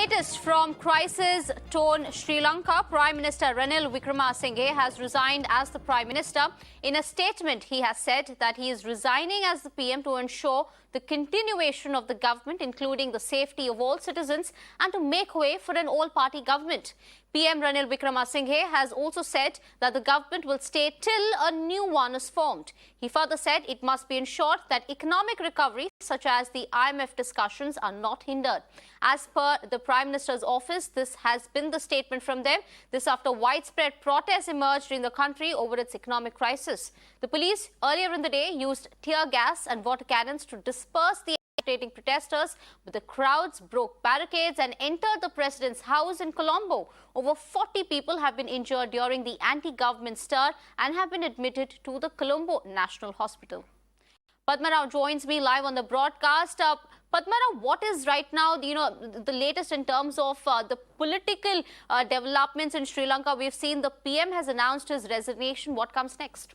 latest from crisis-torn Sri Lanka, Prime Minister Ranil Wickremesinghe has resigned as the Prime Minister. In a statement, he has said that he is resigning as the PM to ensure the continuation of the government, including the safety of all citizens, and to make way for an all-party government. PM Ranil Wickremesinghe has also said that the government will stay till a new one is formed. He further said it must be ensured that economic recovery, such as the IMF discussions, are not hindered. As per the Prime Minister's office, this has been the statement from them. This after widespread protests emerged in the country over its economic crisis. The police earlier in the day used tear gas and water cannons to disperse the agitating protesters, but the crowds broke barricades and entered the president's house in Colombo. Over 40 people have been injured during the anti-government stir and have been admitted to the Colombo National Hospital. Padma Rao joins me live on the broadcast. Padma Rao, what is right now, the latest in terms of the political developments in Sri Lanka? We've seen the PM has announced his resignation. What comes next?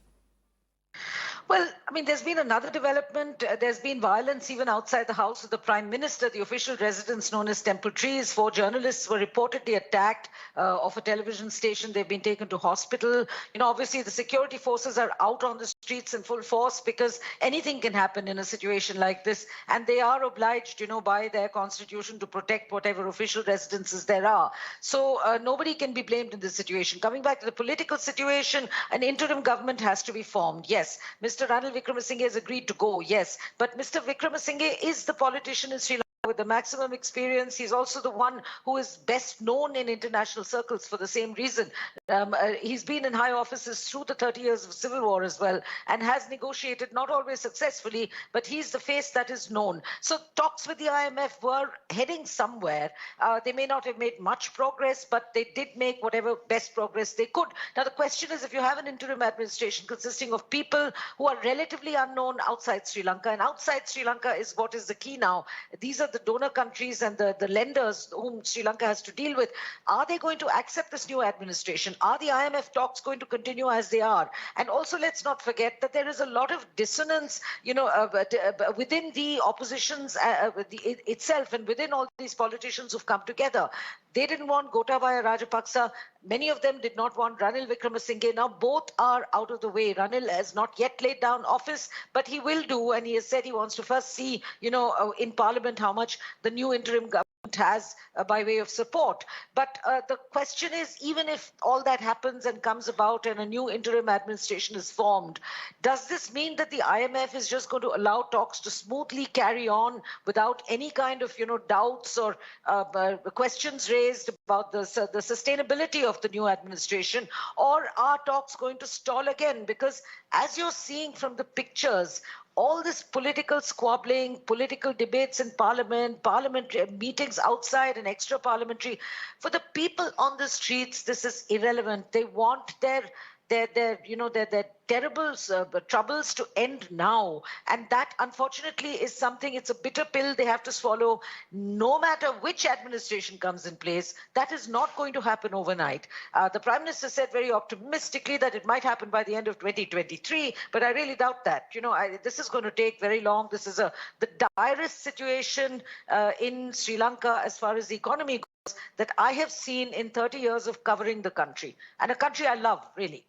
Well, I mean, there's been another development. There's been violence even outside the house of the Prime Minister, the official residence known as Temple Trees. 4 journalists were reportedly attacked off a television station. They've been taken to hospital. Obviously, the security forces are out on the streets in full force because anything can happen in a situation like this. And they are obliged, by their constitution to protect whatever official residences there are. So nobody can be blamed in this situation. Coming back to the political situation, an interim government has to be formed. Yes, Mr. Ranil Wickremesinghe has agreed to go, yes. But Mr. Wickremesinghe is the politician in Sri Lanka with the maximum experience. He's also the one who is best known in international circles for the same reason. He's been in high offices through the 30 years of civil war as well and has negotiated, not always successfully, but he's the face that is known. So talks with the IMF were heading somewhere. They may not have made much progress, but they did make whatever best progress they could. Now, the question is, if you have an interim administration consisting of people who are relatively unknown outside Sri Lanka, and outside Sri Lanka is what is the key now. These are the donor countries and the lenders whom Sri Lanka has to deal with. Are they going to accept this new administration? Are the IMF talks going to continue as they are? And also, let's not forget that there is a lot of dissonance, within the oppositions itself and within all these politicians who've come together. They didn't want Gotabaya Rajapaksa. Many of them did not want Ranil Wickremesinghe. Now both are out of the way. Ranil has not yet laid down office, but he will do. And he has said he wants to first see, in Parliament how much the new interim government has by way of support. But the question is, even if all that happens and comes about and a new interim administration is formed, does this mean that the IMF is just going to allow talks to smoothly carry on without any kind of, doubts or questions raised about the sustainability of the new administration? Or are talks going to stall again? Because as you're seeing from the pictures, all this political squabbling, political debates in parliamentary meetings outside and extra parliamentary, for the people on the streets, this is irrelevant. They want their terrible troubles to end now. And that, unfortunately, is something, it's a bitter pill they have to swallow. No matter which administration comes in place, that is not going to happen overnight. The Prime Minister said very optimistically that it might happen by the end of 2023, but I really doubt that. This is going to take very long. This is the direst situation in Sri Lanka as far as the economy goes that I have seen in 30 years of covering the country, and a country I love, really.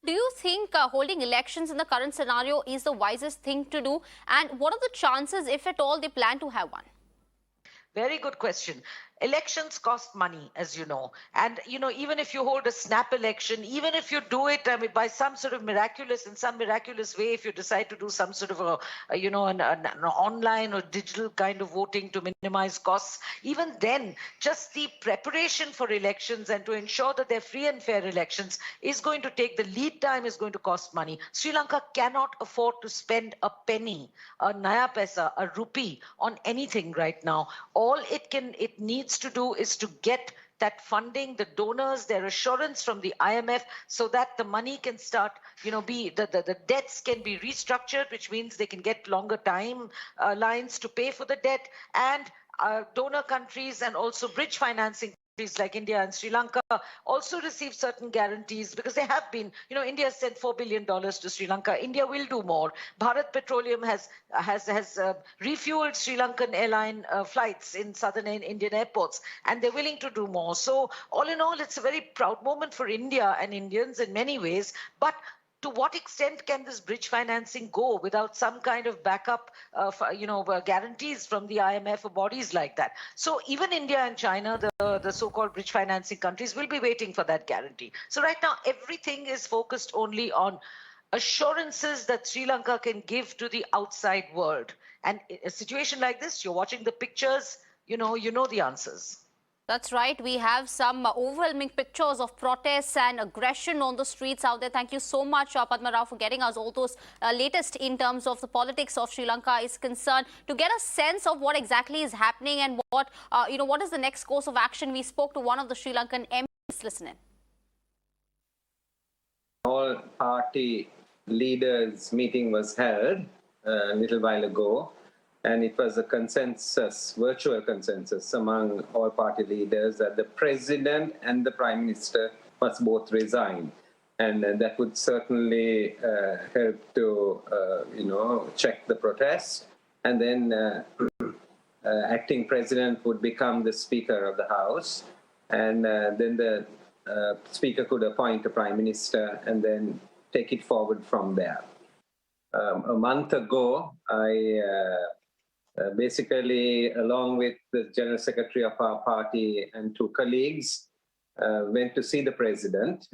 Do you think holding elections in the current scenario is the wisest thing to do? And what are the chances, if at all, they plan to have one? Very good question. Elections cost money, as you know. And, even if you hold a snap election, even if you do it, by some sort of in some miraculous way, if you decide to do some sort of an online or digital kind of voting to minimize costs, even then, just the preparation for elections and to ensure that they're free and fair elections is going to take, the lead time is going to cost money. Sri Lanka cannot afford to spend a penny, a naya paisa, a rupee on anything right now. All it needs to do is to get that funding, the donors, their assurance from the IMF, so that the money can start, the debts can be restructured, which means they can get longer time lines to pay for the debt, and donor countries and also bridge financing like India and Sri Lanka also receive certain guarantees because they have been, India sent $4 billion to Sri Lanka. India will do more. Bharat Petroleum has refueled Sri Lankan airline flights in southern Indian airports, and they're willing to do more. So all in all, it's a very proud moment for India and Indians in many ways. But to what extent can this bridge financing go without some kind of backup, guarantees from the IMF or bodies like that? So even India and China, the so-called bridge financing countries, will be waiting for that guarantee. So right now, everything is focused only on assurances that Sri Lanka can give to the outside world. And in a situation like this, you're watching the pictures, you know the answers. That's right. We have some overwhelming pictures of protests and aggression on the streets out there. Thank you so much, Padma Rao, for getting us all those latest in terms of the politics of Sri Lanka is concerned. To get a sense of what exactly is happening and what is the next course of action, we spoke to one of the Sri Lankan MPs. Listen in. All party leaders meeting was held a little while ago. And it was a consensus, virtual consensus among all party leaders that the president and the prime minister must both resign. And that would certainly help to, check the protests. And then acting president would become the speaker of the house. And then the speaker could appoint a prime minister and then take it forward from there. A month ago, I basically, along with the general secretary of our party and two colleagues, went to see the president,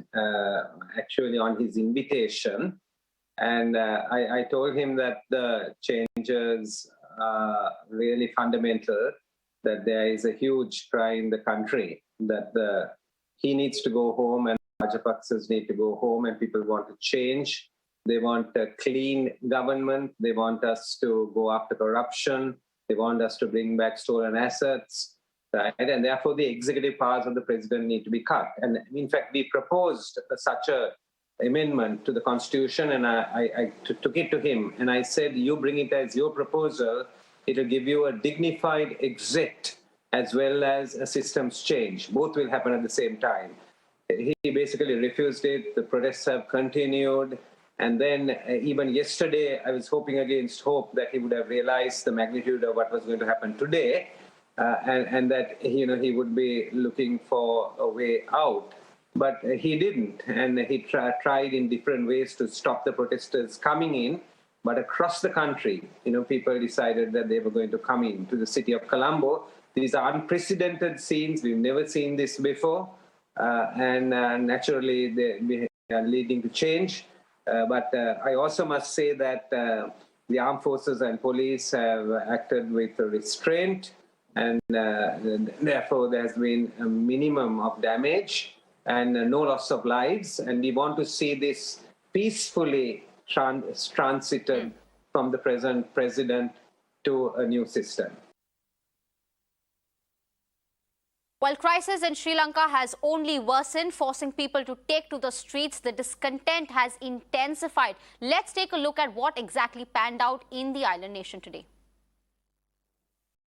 actually on his invitation. And I told him that the changes are really fundamental, that there is a huge cry in the country, that he needs to go home and Rajapaksas need to go home, and people want to change. They want a clean government. They want us to go after corruption. They want us to bring back stolen assets. Right? And therefore, the executive powers of the president need to be cut. And in fact, we proposed such an amendment to the constitution, and I took it to him. And I said, you bring it as your proposal. It will give you a dignified exit as well as a systems change. Both will happen at the same time. He basically refused it. The protests have continued. And then even yesterday, I was hoping against hope that he would have realized the magnitude of what was going to happen today, and that he would be looking for a way out. But he didn't, and he tried in different ways to stop the protesters coming in. But across the country, people decided that they were going to come in to the city of Colombo. These are unprecedented scenes. We've never seen this before, and naturally they are leading to change. But I also must say that the armed forces and police have acted with restraint, and therefore there has been a minimum of damage and no loss of lives. And we want to see this peacefully transited from the present president to a new system. While crisis in Sri Lanka has only worsened, forcing people to take to the streets, the discontent has intensified. Let's take a look at what exactly panned out in the island nation today.